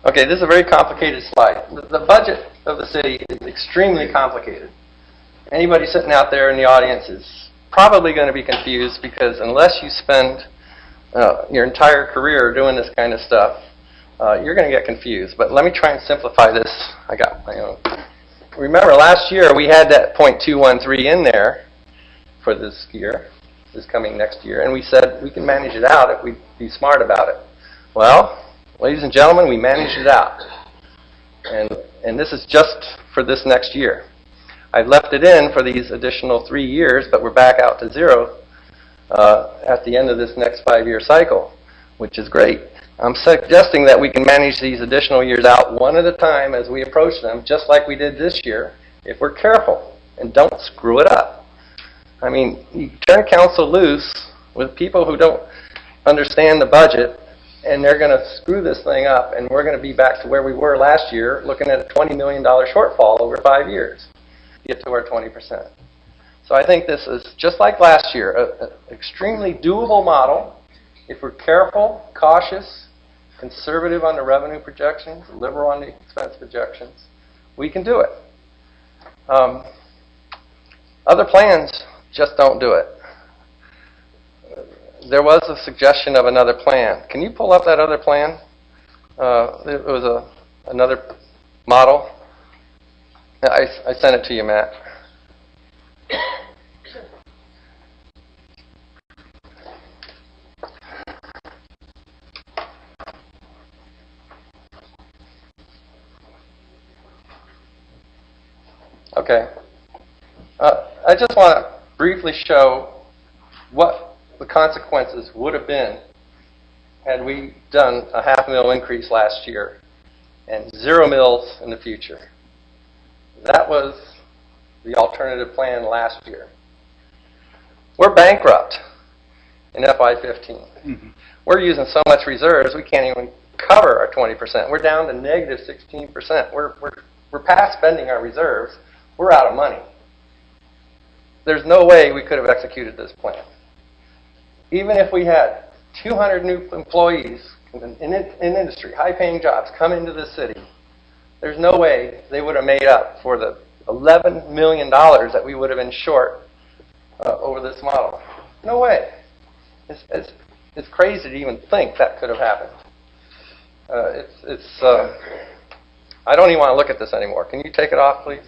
Okay, this is a very complicated slide. The budget of the city is extremely complicated. Anybody sitting out there in the audience is probably going to be confused because unless you spend your entire career doing this kind of stuff, you're going to get confused. But let me try and simplify this. I got my own. Remember, last year we had that .213 in there for this year, this coming next year, and we said we can manage it out if we be smart about it. Well, ladies and gentlemen, we managed it out. And this is just for this next year. I've left it in for these additional 3 years, but we're back out to zero at the end of this next 5-year cycle, which is great. I'm suggesting that we can manage these additional years out one at a time as we approach them, just like we did this year, if we're careful and don't screw it up. I mean, you turn council loose with people who don't understand the budget, and they're going to screw this thing up, and we're going to be back to where we were last year, looking at a $20 million shortfall over 5 years to get to our 20%. So I think this is, just like last year, an extremely doable model. If we're careful, cautious, conservative on the revenue projections, liberal on the expense projections, we can do it. Other plans just don't do it. There was a suggestion of another plan. Can you pull up that other plan? It was another model. I sent it to you, Matt. Okay. I just want to briefly show what the consequences would have been had we done a $500,000 increase last year and 0 mils in the future. That was the alternative plan last year. We're bankrupt in FY15. Mm-hmm. We're using so much reserves we can't even cover our 20%. We're down to negative 16%. We're past spending our reserves. We're out of money. There's no way we could have executed this plan. Even if we had 200 new employees in industry, high-paying jobs, come into the city, there's no way they would have made up for the $11 million that we would have been short over this model. No way. It's crazy to even think that could have happened. I don't even want to look at this anymore. Can you take it off, please?